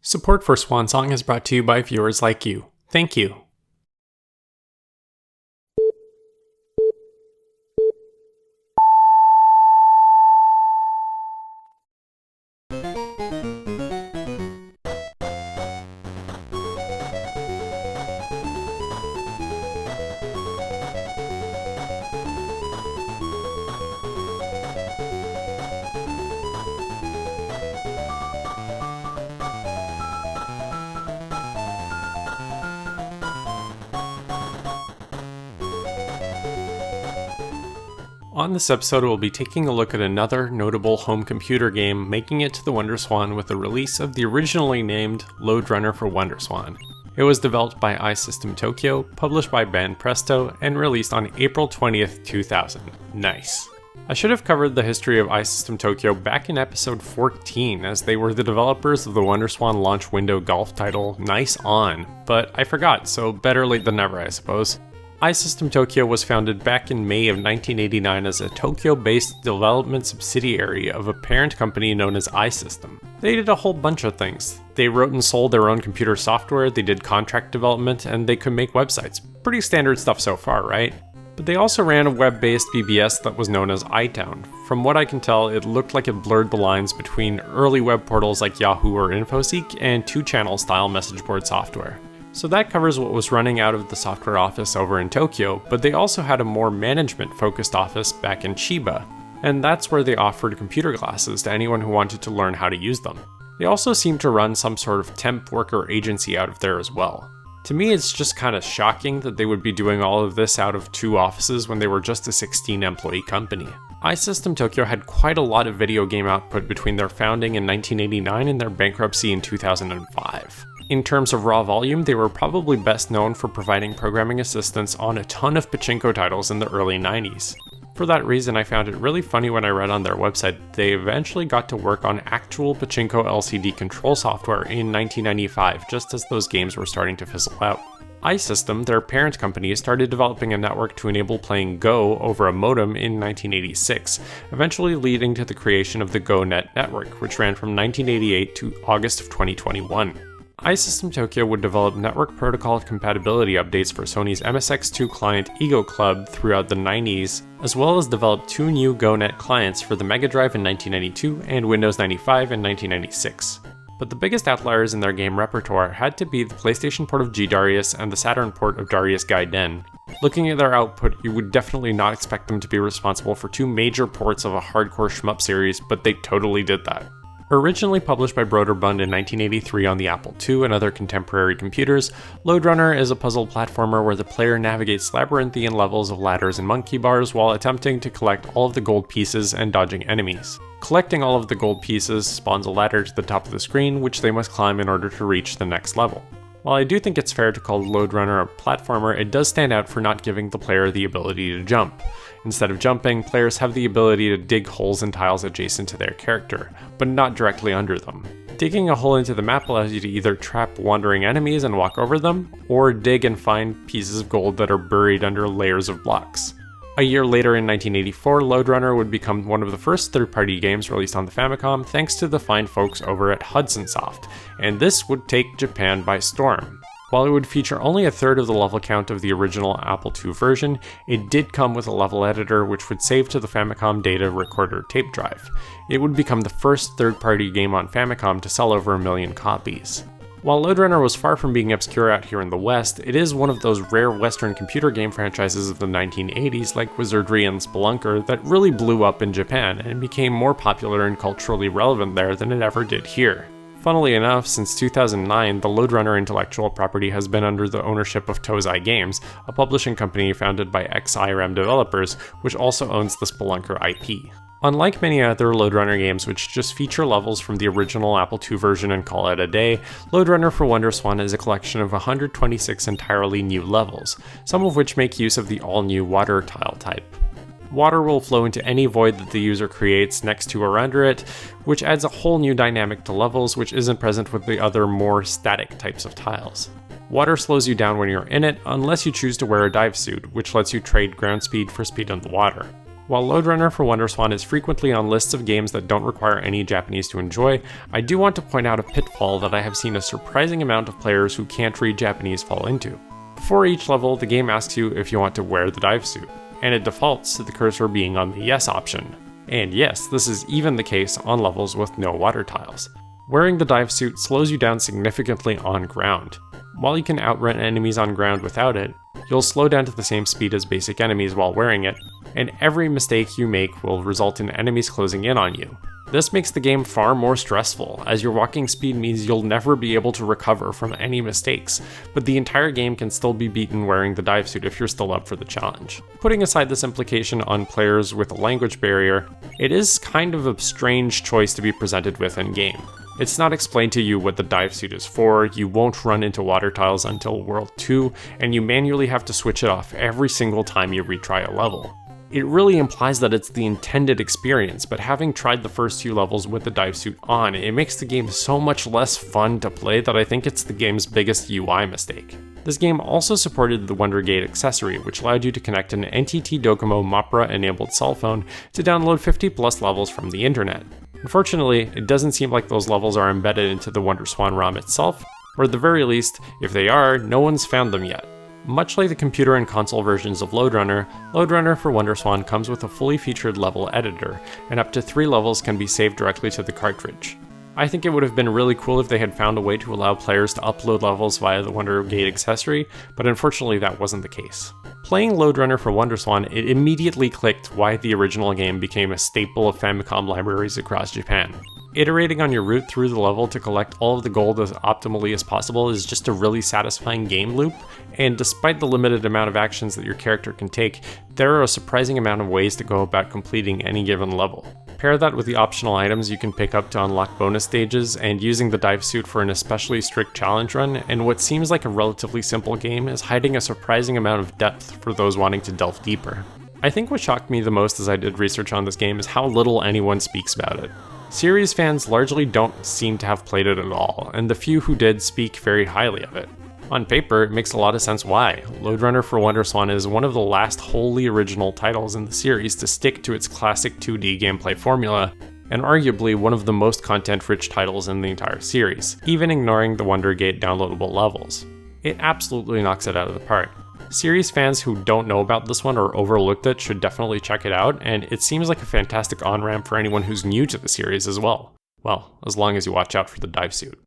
Support for Swan Song is brought to you by viewers like you. Thank you. On this episode, we'll be taking a look at another notable home computer game making it to the WonderSwan with the release of the originally named Lode Runner for WonderSwan. It was developed by Aisystem Tokyo, published by Banpresto, and released on April 20th, 2000. Nice. I should have covered the history of Aisystem Tokyo back in episode 14, as they were the developers of the WonderSwan launch window golf title Nice On, but I forgot, so better late than never, I suppose. Aisystem Tokyo was founded back in May of 1989 as a Tokyo-based development subsidiary of a parent company known as Aisystem. They did a whole bunch of things. They wrote and sold their own computer software, they did contract development, and they could make websites. Pretty standard stuff so far, right? But they also ran a web-based BBS that was known as iTown. From what I can tell, it looked like it blurred the lines between early web portals like Yahoo or InfoSeek and two-channel style message board software. So that covers what was running out of the software office over in Tokyo, but they also had a more management-focused office back in Chiba, and that's where they offered computer classes to anyone who wanted to learn how to use them. They also seemed to run some sort of temp worker agency out of there as well. To me, it's just kind of shocking that they would be doing all of this out of two offices when they were just a 16-employee company. Aisystem Tokyo had quite a lot of video game output between their founding in 1989 and their bankruptcy in 2005. In terms of raw volume, they were probably best known for providing programming assistance on a ton of pachinko titles in the early 90s. For that reason, I found it really funny when I read on their website they eventually got to work on actual pachinko LCD control software in 1995, just as those games were starting to fizzle out. Aisystem, their parent company, started developing a network to enable playing Go over a modem in 1986, eventually leading to the creation of the GoNet network, which ran from 1988 to August of 2021. Aisystem Tokyo would develop network protocol compatibility updates for Sony's MSX2 client Ego Club throughout the 90s, as well as develop two new GoNet clients for the Mega Drive in 1992 and Windows 95 in 1996. But the biggest outliers in their game repertoire had to be the PlayStation port of G-Darius and the Saturn port of Darius Gaiden. Looking at their output, you would definitely not expect them to be responsible for two major ports of a hardcore shmup series, but they totally did that. Originally published by broderbund in 1983 on the Apple II and other contemporary computers, Lode Runner is a puzzle platformer where the player navigates labyrinthian levels of ladders and monkey bars while attempting to collect all of the gold pieces and dodging enemies. Collecting all of the gold pieces spawns a ladder to the top of the screen, which they must climb in order to reach the next level. While I do think it's fair to call Lode Runner a platformer, it does stand out for not giving the player the ability to jump. Instead of jumping, players have the ability to dig holes in tiles adjacent to their character, but not directly under them. Digging a hole into the map allows you to either trap wandering enemies and walk over them, or dig and find pieces of gold that are buried under layers of blocks. A year later in 1984, Lode Runner would become one of the first third-party games released on the Famicom thanks to the fine folks over at Hudson Soft, and this would take Japan by storm. While it would feature only a third of the level count of the original Apple II version, it did come with a level editor which would save to the Famicom Data Recorder tape drive. It would become the first third-party game on Famicom to sell over 1 million copies. While Lode Runner was far from being obscure out here in the West, it is one of those rare Western computer game franchises of the 1980s like Wizardry and Spelunker that really blew up in Japan and became more popular and culturally relevant there than it ever did here. Funnily enough, since 2009, the Lode Runner intellectual property has been under the ownership of Tozai Games, a publishing company founded by ex-IRAM developers, which also owns the Spelunker IP. Unlike many other Lode Runner games which just feature levels from the original Apple II version and call it a day, Lode Runner for WonderSwan is a collection of 126 entirely new levels, some of which make use of the all-new water tile type. Water will flow into any void that the user creates next to or under it, which adds a whole new dynamic to levels which isn't present with the other more static types of tiles. Water slows you down when you're in it, unless you choose to wear a dive suit, which lets you trade ground speed for speed on the water. While Lode Runner for WonderSwan is frequently on lists of games that don't require any Japanese to enjoy, I do want to point out a pitfall that I have seen a surprising amount of players who can't read Japanese fall into. Before each level, the game asks you if you want to wear the dive suit, and it defaults to the cursor being on the yes option. And yes, this is even the case on levels with no water tiles. Wearing the dive suit slows you down significantly on ground. While you can outrun enemies on ground without it, you'll slow down to the same speed as basic enemies while wearing it, and every mistake you make will result in enemies closing in on you. This makes the game far more stressful, as your walking speed means you'll never be able to recover from any mistakes, but the entire game can still be beaten wearing the dive suit if you're still up for the challenge. Putting aside this implication on players with a language barrier, it is kind of a strange choice to be presented with in-game. It's not explained to you what the dive suit is for, you won't run into water tiles until World 2, and you manually have to switch it off every single time you retry a level. It really implies that it's the intended experience, but having tried the first few levels with the dive suit on, it makes the game so much less fun to play that I think it's the game's biggest UI mistake. This game also supported the WonderGate accessory, which allowed you to connect an NTT Docomo Mopra-enabled cell phone to download 50 plus levels from the internet. Unfortunately, it doesn't seem like those levels are embedded into the WonderSwan ROM itself, or at the very least, if they are, no one's found them yet. Much like the computer and console versions of Lode Runner for WonderSwan comes with a fully featured level editor, and up to 3 levels can be saved directly to the cartridge. I think it would have been really cool if they had found a way to allow players to upload levels via the WonderGate accessory, but unfortunately that wasn't the case. Playing Lode Runner for WonderSwan, it immediately clicked why the original game became a staple of Famicom libraries across Japan. Iterating on your route through the level to collect all of the gold as optimally as possible is just a really satisfying game loop, and despite the limited amount of actions that your character can take, there are a surprising amount of ways to go about completing any given level. Pair that with the optional items you can pick up to unlock bonus stages, and using the dive suit for an especially strict challenge run, and what seems like a relatively simple game is hiding a surprising amount of depth for those wanting to delve deeper. I think what shocked me the most as I did research on this game is how little anyone speaks about it. Series fans largely don't seem to have played it at all, and the few who did speak very highly of it. On paper, it makes a lot of sense why. Lode Runner for WonderSwan is one of the last wholly original titles in the series to stick to its classic 2D gameplay formula, and arguably one of the most content-rich titles in the entire series, even ignoring the WonderGate downloadable levels. It absolutely knocks it out of the park. Series fans who don't know about this one or overlooked it should definitely check it out, and it seems like a fantastic on-ramp for anyone who's new to the series as well. Well, as long as you watch out for the dive suit.